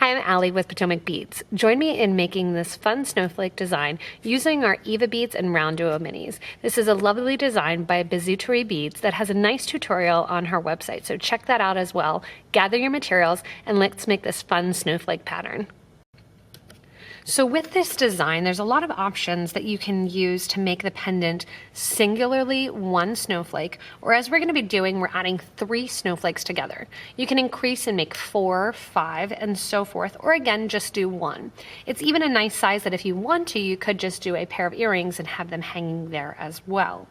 Hi, I'm Allie with Potomac Beads. Join me in making this fun snowflake design using our Eva beads and RounDuo minis. This is a lovely design by Bizzuterie Beads that has a nice tutorial on her website, so check that out as well. Gather your materials and let's make this fun snowflake pattern. So with this design, there's a lot of options that you can use to make the pendant singularly one snowflake, or as we're going to be doing, we're adding 3 snowflakes together. You can increase and make 4, 5, and so forth, or again, just do 1. It's even a nice size that if you want to, you could just do a pair of earrings and have them hanging there as well.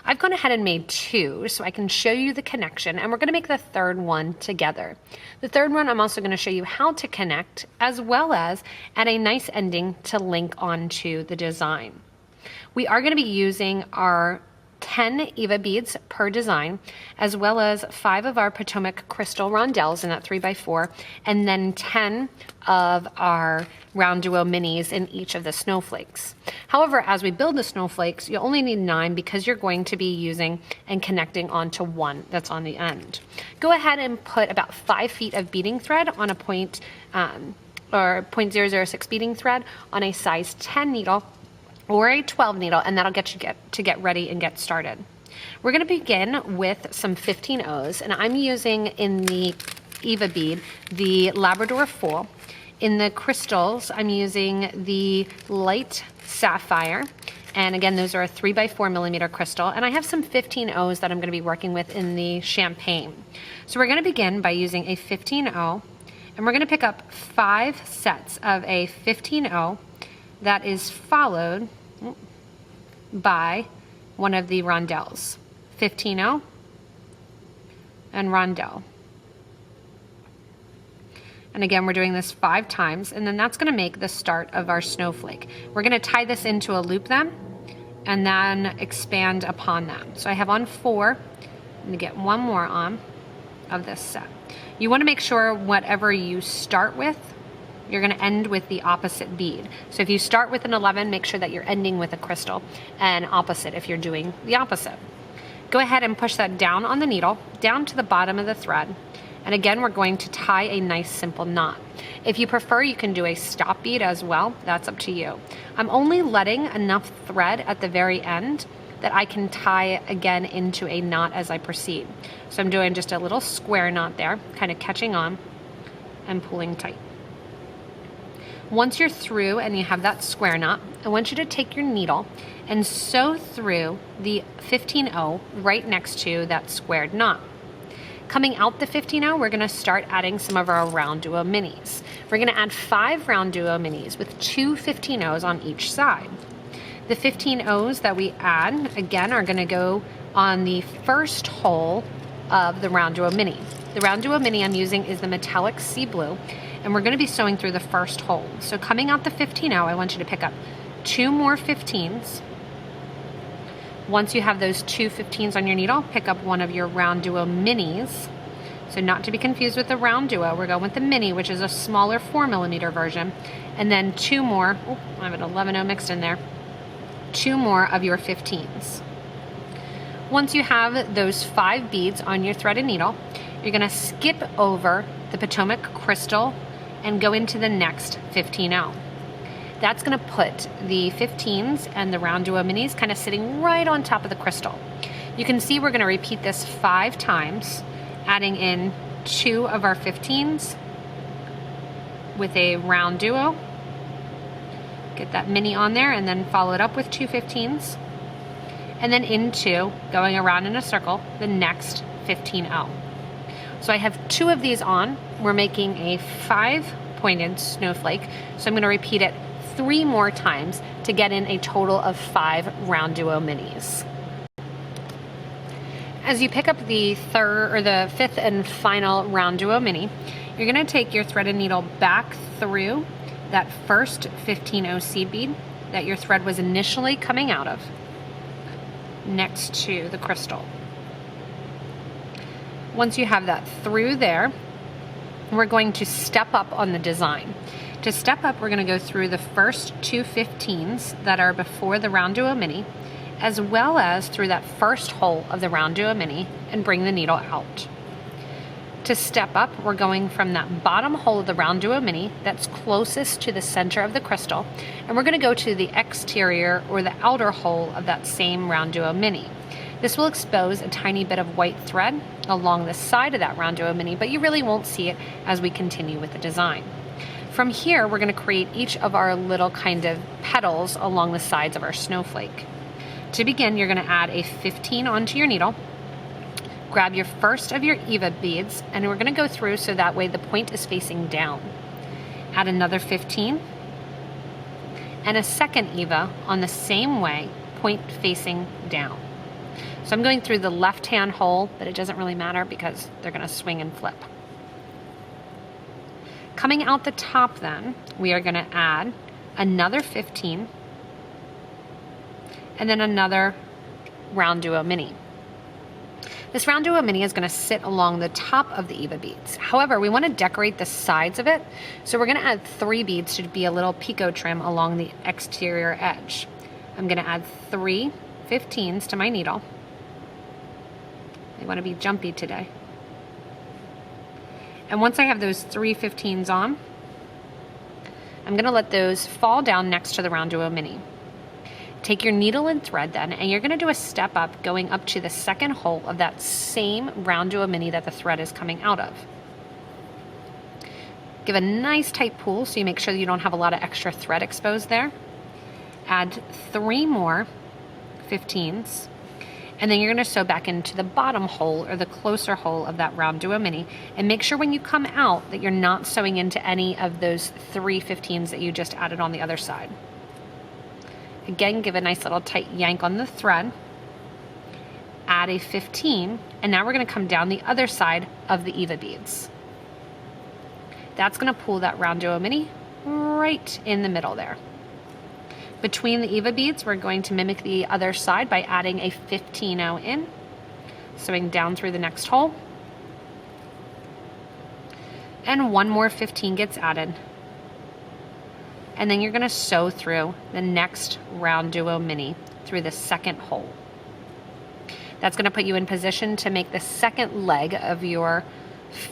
I've gone ahead and made 2 so I can show you the connection, and we're going to make the 3rd one together. The 3rd one I'm also going to show you how to connect, as well as add a nice ending to link onto the design. We are going to be using our 10 Eva beads per design, as well as 5 of our Potomac crystal rondelles in that 3x4, and then 10 of our RounDuo minis in each of the snowflakes. However, as we build the snowflakes, you only need 9 because you're going to be using and connecting onto 1 that's on the end. Go ahead and put about 5 feet of beading thread on a point or 0.006 beading thread on a size 10 needle or a 12 needle, and that'll get you to get ready and get started. We're going to begin with some 15 O's, and I'm using in the Eva bead the Labrador full. In the crystals, I'm using the light Sapphire, and again, those are a 3x4 millimeter crystal, and I have some 15 O's that I'm going to be working with in the champagne. So we're going to begin by using a 15 O, and we're going to pick up 5 sets of a 15 O that is followed by one of the rondelles. 15 O and rondelle. And again, we're doing this 5 times, and then that's going to make the start of our snowflake. We're going to tie this into a loop then, and then expand upon them. So I have on 4, I'm going to get 1 more on of this set. You want to make sure whatever you start with, you're going to end with the opposite bead. So if you start with an 11, make sure that you're ending with a crystal, and opposite if you're doing the opposite. Go ahead and push that down on the needle, down to the bottom of the thread. And again, we're going to tie a nice simple knot. If you prefer, you can do a stop bead as well. That's up to you. I'm only letting enough thread at the very end that I can tie again into a knot as I proceed. So I'm doing just a little square knot there, kind of catching on and pulling tight. Once you're through and you have that square knot, I want you to take your needle and sew through the 15 O right next to that squared knot. Coming out the 15 O, we're going to start adding some of our RounDuo minis. We're going to add 5 RounDuo minis with 2 15 O's on each side. The 15 O's that we add, again, are going to go on the first hole of the RounDuo mini. The RounDuo mini I'm using is the metallic sea blue, and we're going to be sewing through the first hole. So coming out the 15 O, I want you to pick up 2 more 15s. Once you have those 2 15s on your needle, pick up one of your RounDuo minis. So not to be confused with the RounDuo, we're going with the mini, which is a smaller 4 millimeter version. And then 2 more, I have an 11 O mixed in there, 2 more of your 15s. Once you have those 5 beads on your threaded needle, you're going to skip over the Potomac crystal and go into the next 15 O. That's going to put the 15s and the RounDuo minis kind of sitting right on top of the crystal. You can see we're going to repeat this 5 times, adding in 2 of our 15s with a RounDuo. Get that mini on there and then follow it up with 2 15s. And then into, going around in a circle, the next 15 O. So I have 2 of these on. We're making a 5-pointed snowflake. So I'm going to repeat it 3 more times to get in a total of 5 RounDuo minis. As you pick up the 5th and final RounDuo mini, you're going to take your threaded needle back through that first 15 O seed bead that your thread was initially coming out of, next to the crystal. Once you have that through there, we're going to step up on the design. To step up, we're going to go through the first 2 15s that are before the RounDuo mini, as well as through that first hole of the RounDuo mini, and bring the needle out. To step up, we're going from that bottom hole of the RounDuo Mini that's closest to the center of the crystal, and we're going to go to the exterior or the outer hole of that same RounDuo Mini. This will expose a tiny bit of white thread along the side of that RounDuo Mini, but you really won't see it as we continue with the design. From here, we're going to create each of our little kind of petals along the sides of our snowflake. To begin, you're going to add a 15 onto your needle. Grab your first of your EVA beads, and we're going to go through so that way the point is facing down. Add another 15, and a second EVA on the same way, point facing down. So I'm going through the left-hand hole, but it doesn't really matter because they're going to swing and flip. Coming out the top then, we are going to add another 15, and then another RounDuo Mini. This RounDuo Mini is going to sit along the top of the EVA beads. However, we want to decorate the sides of it, so we're going to add 3 beads to be a little picot trim along the exterior edge. I'm going to add 3 15s to my needle. I want to be jumpy today. And once I have those 3 15s on, I'm going to let those fall down next to the RounDuo Mini. Take your needle and thread then, and you're going to do a step up going up to the second hole of that same RounDuo Mini that the thread is coming out of. Give a nice tight pull so you make sure that you don't have a lot of extra thread exposed there. Add 3 more 15s, and then you're going to sew back into the bottom hole or the closer hole of that RounDuo Mini, and make sure when you come out that you're not sewing into any of those 3 15s that you just added on the other side. Again, give a nice little tight yank on the thread, add a 15, and now we're going to come down the other side of the EVA beads. That's going to pull that RounDuo Mini right in the middle there. Between the EVA beads, we're going to mimic the other side by adding a 15-0 in, sewing down through the next hole, and 1 more 15 gets added. And then you're going to sew through the next RounDuo Mini through the second hole. That's going to put you in position to make the second leg of your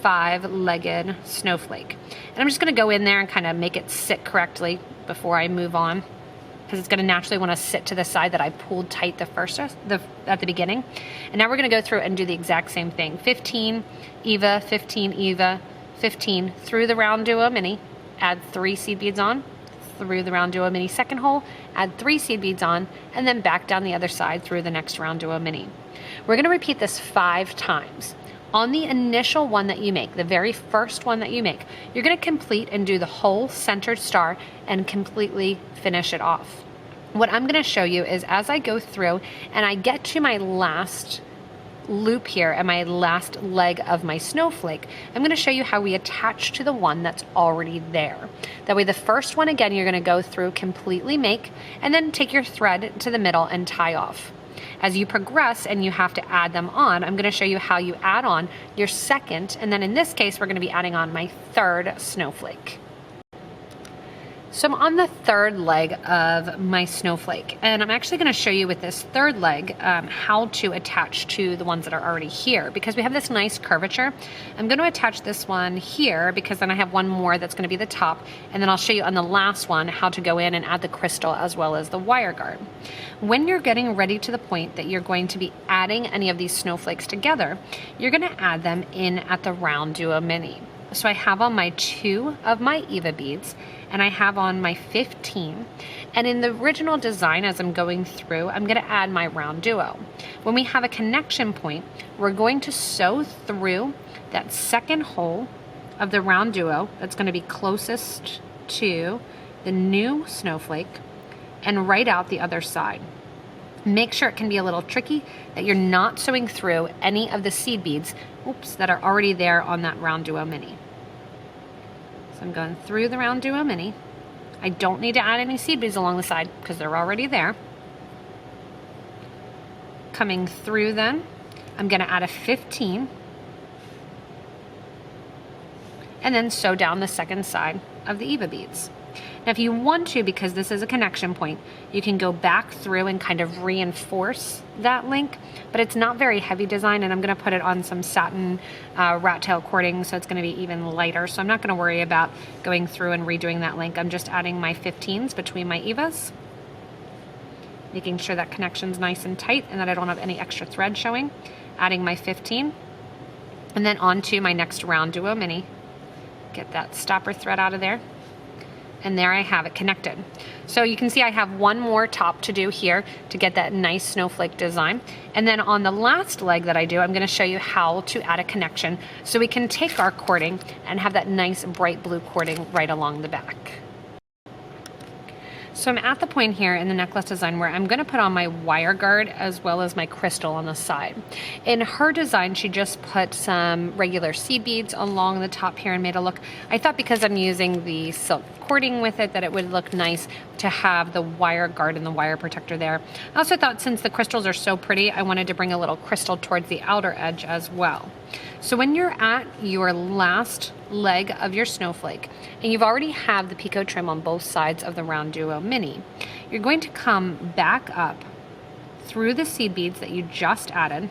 5-legged snowflake. And I'm just going to go in there and kind of make it sit correctly before I move on, because it's going to naturally want to sit to the side that I pulled tight at the beginning. And now we're going to go through and do the exact same thing. 15 EVA, 15 EVA, 15 through the RounDuo Mini, add 3 seed beads on, through the RounDuo Mini second hole, add 3 seed beads on, and then back down the other side through the next RounDuo Mini. We're going to repeat this 5 times. On the initial one that you make, the very first one that you make, you're going to complete and do the whole centered star and completely finish it off. What I'm going to show you is as I go through and I get to my last loop here and my last leg of my snowflake, I'm going to show you how we attach to the one that's already there. That way the first one, again, you're going to go through, completely make, and then take your thread to the middle and tie off. As you progress and you have to add them on, I'm going to show you how you add on your second, and then in this case we're going to be adding on my 3rd snowflake. So I'm on the 3rd leg of my snowflake, and I'm actually going to show you with this 3rd leg how to attach to the ones that are already here, because we have this nice curvature. I'm going to attach this one here because then I have one more that's going to be the top, and then I'll show you on the last one how to go in and add the crystal as well as the wire guard. When you're getting ready to the point that you're going to be adding any of these snowflakes together, you're going to add them in at the RounDuo Mini. So I have on my 2 of my EVA beads, and I have on my 15. And in the original design, as I'm going through, I'm going to add my RounDuo. When we have a connection point, we're going to sew through that second hole of the RounDuo that's going to be closest to the new snowflake and right out the other side. Make sure it can be a little tricky that you're not sewing through any of the seed beads, that are already there on that RounDuo Mini. So I'm going through the RounDuo Mini. I don't need to add any seed beads along the side because they're already there. Coming through then, I'm going to add a 15. and then sew down the second side of the EVA beads. Now if you want to, because this is a connection point, you can go back through and kind of reinforce that link, but it's not very heavy design, and I'm going to put it on some satin rat tail cording, so it's going to be even lighter. So I'm not going to worry about going through and redoing that link. I'm just adding my 15s between my EVAs, making sure that connection's nice and tight and that I don't have any extra thread showing. Adding my 15, and then onto my next RounDuo mini. Get that stopper thread out of there. And there I have it connected. So you can see I have one more top to do here to get that nice snowflake design. And then on the last leg that I do, I'm going to show you how to add a connection so we can take our cording and have that nice bright blue cording right along the back. So I'm at the point here in the necklace design where I'm going to put on my wire guard as well as my crystal on the side. In her design, she just put some regular seed beads along the top here and made it look, I thought because I'm using the silk cording with it that it would look nice to have the wire guard and the wire protector there. I also thought since the crystals are so pretty, I wanted to bring a little crystal towards the outer edge as well. So when you're at your last leg of your snowflake and you've already have the picot trim on both sides of the RounDuo mini, you're going to come back up through the seed beads that you just added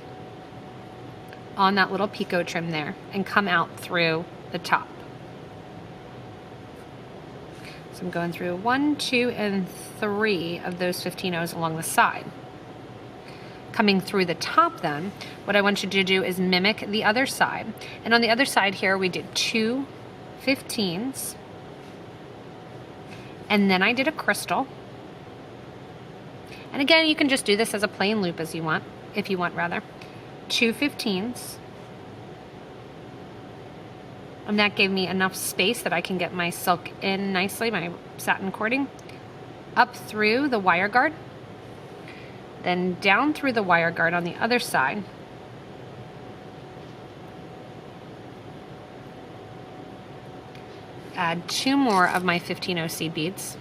on that little picot trim there and come out through the top. So I'm going through 1, 2, and 3 of those 15-0s along the side. Coming through the top then, what I want you to do is mimic the other side. And on the other side here, we did 2 15s. And then I did a crystal. And again, you can just do this as a plain loop as you want, if you want rather. 2 15s. And that gave me enough space that I can get my silk in nicely, my satin cording, up through the wire guard, then down through the wire guard on the other side, add 2 more of my 15-0 seed beads,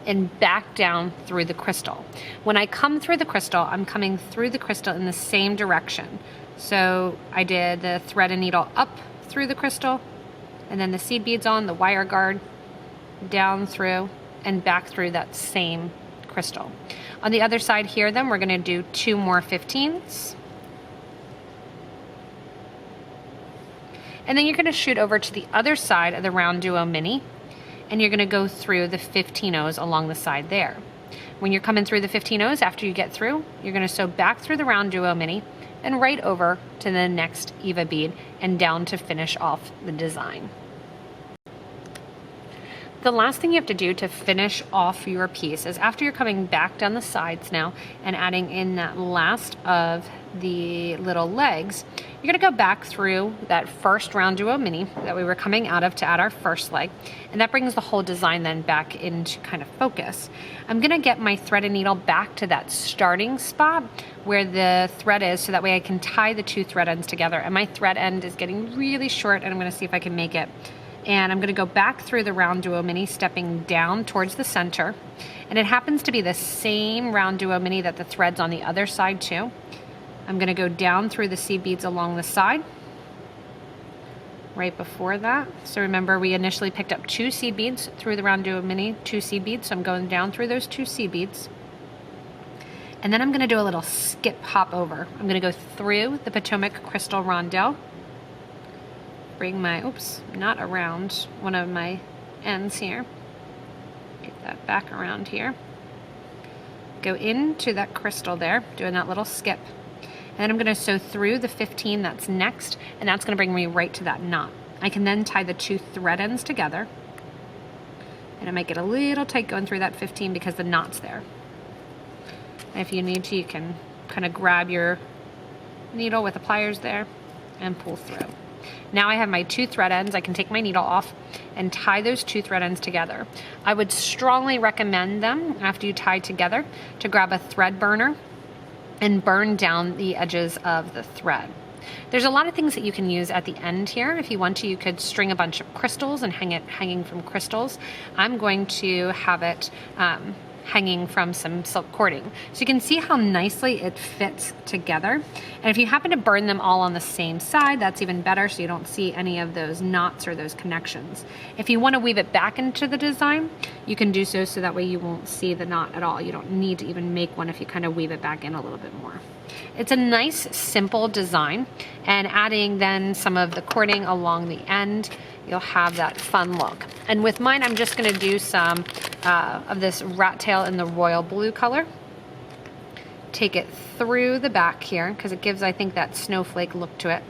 and back down through the crystal. When I come through the crystal, I'm coming through the crystal in the same direction. So I did the thread and needle up through the crystal, and then the seed beads on, the wire guard, down through, and back through that same crystal. On the other side here then, we're gonna do 2 more 15s. And then you're gonna shoot over to the other side of the RounDuo mini, and you're gonna go through the 15-0s along the side there. When you're coming through the 15-0s, after you get through, you're gonna sew back through the RounDuo mini and right over to the next EVA bead and down to finish off the design. The last thing you have to do to finish off your piece is after you're coming back down the sides now and adding in that last of the little legs, you're gonna go back through that first RounDuo mini that we were coming out of to add our first leg, and that brings the whole design then back into kind of focus. I'm gonna get my thread and needle back to that starting spot where the thread is so that way I can tie the 2 thread ends together, and my thread end is getting really short, and I'm gonna see if I can make it. And I'm gonna go back through the RounDuo mini, stepping down towards the center. And it happens to be the same RounDuo mini that the thread's on the other side too. I'm gonna go down through the seed beads along the side, right before that. So remember, we initially picked up 2 seed beads through the RounDuo mini, 2 seed beads. So I'm going down through those 2 seed beads. And then I'm gonna do a little skip hop over. I'm gonna go through the Potomac crystal rondelle, bring my, oops, not around one of my ends here. Get that back around here. Go into that crystal there, doing that little skip. And then I'm gonna sew through the 15 that's next, and that's gonna bring me right to that knot. I can then tie the 2 thread ends together. And it might get a little tight going through that 15 because the knot's there. And if you need to, you can kind of grab your needle with the pliers there and pull through. Now I have my 2 thread ends. I can take my needle off and tie those 2 thread ends together. I would strongly recommend them after you tie together to grab a thread burner and burn down the edges of the thread. There's a lot of things that you can use at the end here. If you want to, you could string a bunch of crystals and hang it hanging from crystals. I'm going to have it hanging from some silk cording. So you can see how nicely it fits together. And if you happen to burn them all on the same side, that's even better, so you don't see any of those knots or those connections. If you want to weave it back into the design, you can do so that way you won't see the knot at all. You don't need to even make one if you kind of weave it back in a little bit more. It's a nice, simple design, and adding then some of the cording along the end, you'll have that fun look. And with mine, I'm just gonna do some of this rat tail in the royal blue color. Take it through the back here, because it gives, I think, that snowflake look to it.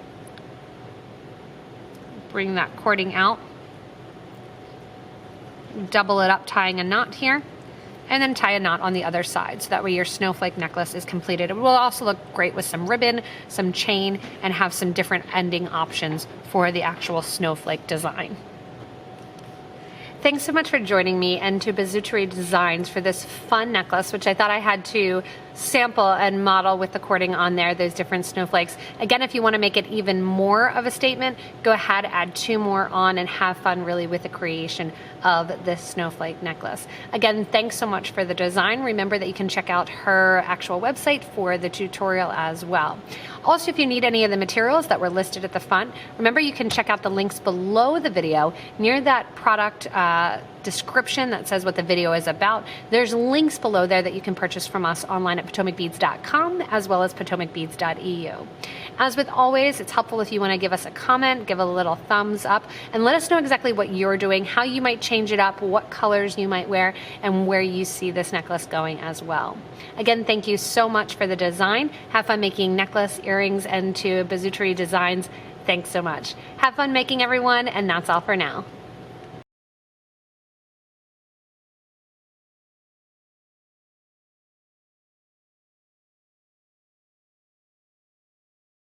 Bring that cording out. Double it up, tying a knot here. And then tie a knot on the other side, so that way your snowflake necklace is completed. It will also look great with some ribbon, some chain, and have some different ending options for the actual snowflake design. Thanks so much for joining me and to Beadweaving Designs for this fun necklace, which I thought I had to sample and model with the cording on there, those different snowflakes. Again, if you want to make it even more of a statement, go ahead, add 2 more on, and have fun really with the creation of this snowflake necklace. Again, thanks so much for the design. Remember that you can check out her actual website for the tutorial as well. Also, if you need any of the materials that were listed at the front, remember you can check out the links below the video near that product description that says what the video is about. There's links below there that you can purchase from us online at potomacbeads.com as well as potomacbeads.eu. As with always, it's helpful if you want to give us a comment, give a little thumbs up, and let us know exactly what you're doing, how you might change it up, what colors you might wear, and where you see this necklace going as well. Again, thank you so much for the design. Have fun making necklace, earrings, and to Beadweaving Designs. Thanks so much. Have fun making, everyone, and that's all for now.